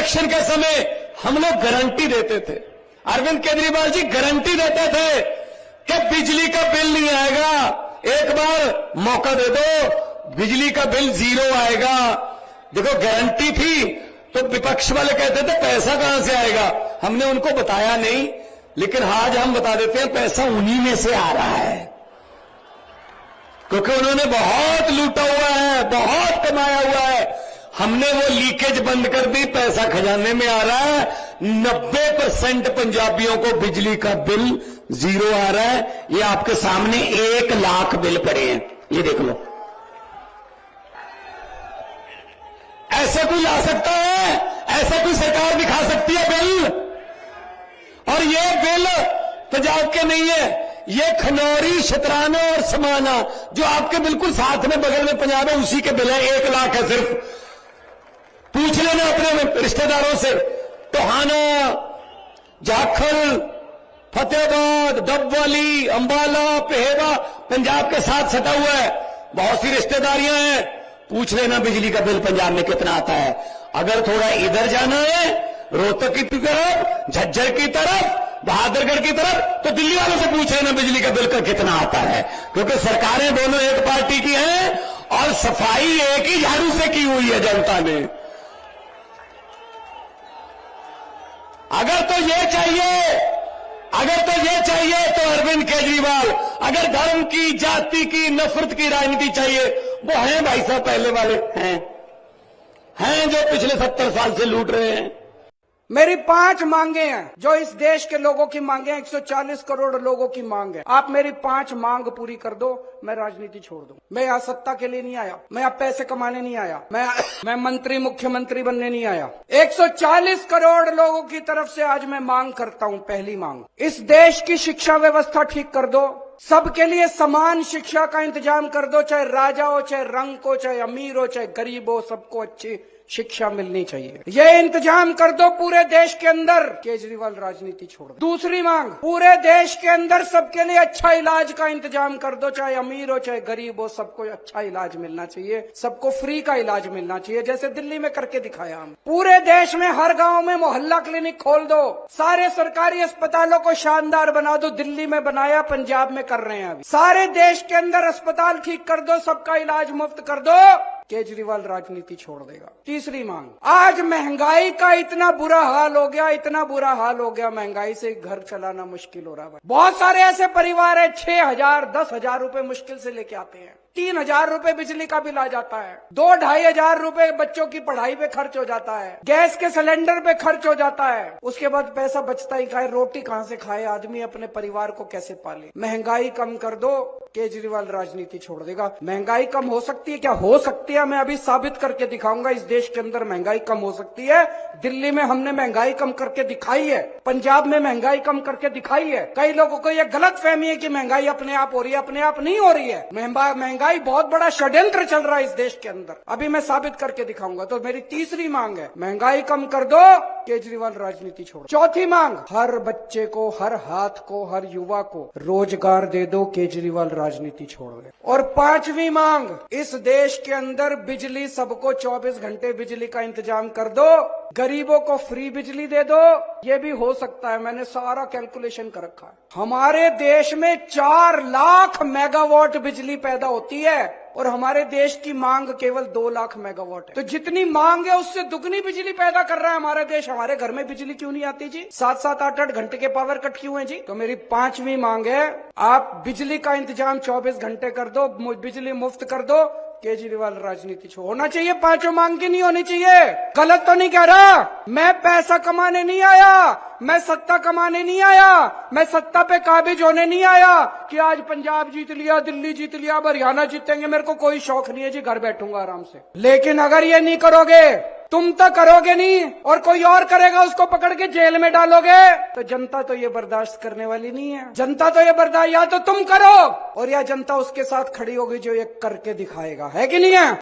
Election के समय हम लोग गारंटी देते थे, अरविंद केजरीवाल जी गारंटी देते थे कि बिजली का बिल नहीं आएगा, एक बार मौका दे दो, बिजली का बिल 0 आएगा। देखो गारंटी थी, तो विपक्ष वाले कहते थे पैसा कहां से आएगा, हमने उनको बताया नहीं, लेकिन आज हम बता देते हैं पैसा उन्हीं में से आ रहा है, क्योंकि उन्होंने बहुत लूटा हुआ है, बहुत कमाया हुआ है। हमने वो लीकेज बंद कर दी, पैसा खजाने में आ रहा है। 90% पंजाबियों को बिजली का बिल 0 आ रहा है। ये आपके सामने 1 लाख बिल पड़े हैं, ये देख लो। ऐसा कोई ला सकता है? ऐसा कोई सरकार दिखा सकती है बिल? और ये बिल पंजाब के नहीं है, ये खनौरी, शतराना और समाना जो आपके बिल्कुल साथ में बगल में पंजाब है, उसी के बिल है। 1 लाख है सिर्फ। पूछ लेना अपने रिश्तेदारों से, टोहाना, जाखल, फतेहाबाद, डबवाली, अंबाला, पेहेवा पंजाब के साथ सटा हुआ है, बहुत सी रिश्तेदारियां हैं। पूछ लेना बिजली का बिल पंजाब में कितना आता है। अगर थोड़ा इधर जाना है, रोहतक की तरफ, झज्जर की तरफ, बहादुरगढ़ की तरफ, तो दिल्ली वालों से पूछ लेना बिजली का बिल का कितना आता है, क्योंकि सरकारें दोनों एक पार्टी की हैं और सफाई एक ही झाड़ू से की हुई है जनता ने। अगर तो ये चाहिए तो अरविंद केजरीवाल, अगर धर्म की, जाति की, नफरत की राजनीति चाहिए, वो हैं भाई साहब, पहले वाले हैं जो पिछले 70 साल से लूट रहे हैं। मेरी 5 मांगे हैं, जो इस देश के लोगों की मांगे हैं, 140 करोड़ लोगों की मांग है। आप मेरी 5 मांग पूरी कर दो, मैं राजनीति छोड़ दूं। मैं यहाँ सत्ता के लिए नहीं आया, मैं यहाँ पैसे कमाने नहीं आया, मैं मंत्री, मुख्यमंत्री बनने नहीं आया। 140 करोड़ लोगों की तरफ से आज मैं मांग करता हूँ। पहली मांग, इस देश की शिक्षा व्यवस्था ठीक कर दो, सबके लिए समान शिक्षा का इंतजाम कर दो, चाहे राजा हो, चाहे रंक हो, चाहे अमीर हो, चाहे गरीब हो, सबको अच्छी शिक्षा मिलनी चाहिए। ये इंतजाम कर दो पूरे देश के अंदर। केजरीवाल राजनीति छोड़ दो। दूसरी मांग, पूरे देश के अंदर सबके लिए अच्छा इलाज का इंतजाम कर दो, चाहे अमीर हो, चाहे गरीब हो, सबको अच्छा इलाज मिलना चाहिए, सबको फ्री का इलाज मिलना चाहिए, जैसे दिल्ली में करके दिखाया हम। पूरे देश में हर गांव में मोहल्ला क्लिनिक खोल दो, सारे सरकारी अस्पतालों को शानदार बना दो। दिल्ली में बनाया, पंजाब में कर रहे हैं अभी। सारे देश के अंदर अस्पताल ठीक कर दो, सबका इलाज मुफ्त कर दो, केजरीवाल राजनीति छोड़ देगा। तीसरी मांग, आज महंगाई का इतना बुरा हाल हो गया, इतना बुरा हाल हो गया, महंगाई से घर चलाना मुश्किल हो रहा है। बहुत सारे ऐसे परिवार है 6,000, 10,000 रुपए मुश्किल से लेके आते हैं, 3,000 रुपए बिजली का बिल आ जाता है, 2-2,500 रुपए बच्चों की पढ़ाई पे खर्च हो जाता है, गैस के सिलेंडर पे खर्च हो जाता है, उसके बाद पैसा बचता ही खाए, रोटी कहाँ से खाए आदमी, अपने परिवार को कैसे पाले। महंगाई कम कर दो, केजरीवाल राजनीति छोड़ देगा। महंगाई कम हो सकती है क्या? हो सकती है, मैं अभी साबित करके दिखाऊंगा। इस देश के अंदर महंगाई कम हो सकती है। दिल्ली में हमने महंगाई कम करके दिखाई है, पंजाब में महंगाई कम करके दिखाई है। कई लोगों को यह गलत फहमी है कि महंगाई अपने आप हो रही है, अपने आप नहीं हो रही है। महंगाई बहुत बड़ा षड्यंत्र चल रहा है इस देश के अंदर, अभी मैं साबित करके दिखाऊंगा। तो मेरी तीसरी मांग है, महंगाई कम कर दो, केजरीवाल राजनीति छोड़ो। चौथी मांग, हर बच्चे को, हर हाथ को, हर युवा को रोजगार दे दो, केजरीवाल राजनीति छोड़ दे। और 5वीं मांग, इस देश के अंदर बिजली सबको 24 घंटे बिजली का इंतजाम कर दो, गरीबों को फ्री बिजली दे दो। ये भी हो सकता है, मैंने सारा कैलकुलेशन कर रखा है। हमारे देश में 4 लाख मेगावाट बिजली पैदा होती है और हमारे देश की मांग केवल 2 लाख मेगावाट है। तो जितनी मांग है उससे दुगनी बिजली पैदा कर रहा है हमारा देश। हमारे घर में बिजली क्यों नहीं आती जी? 7-7, 8-8 घंटे के पावर कट क्यों है जी? तो मेरी 5वीं मांग है, आप बिजली का इंतजाम 24 घंटे कर दो, बिजली मुफ्त कर दो, केजरीवाल राजनीति छोड़। होना चाहिए 5 मांग की, नहीं होनी चाहिए। गलत तो नहीं कह रहा, मैं पैसा कमाने नहीं आया, मैं सत्ता कमाने नहीं आया, मैं सत्ता पे काबिज होने नहीं आया कि आज पंजाब जीत लिया, दिल्ली जीत लिया, हरियाणा जीतेंगे। मेरे को कोई शौक नहीं है जी, घर बैठूंगा आराम से। लेकिन अगर ये नहीं करोगे, तुम तो करोगे नहीं और कोई और करेगा, उसको पकड़ के जेल में डालोगे, तो जनता तो ये बर्दाश्त करने वाली नहीं है। जनता तो ये बर्दाश्त, या तो तुम करो और या जनता उसके साथ खड़ी होगी जो ये करके दिखाएगा, है कि नहीं है?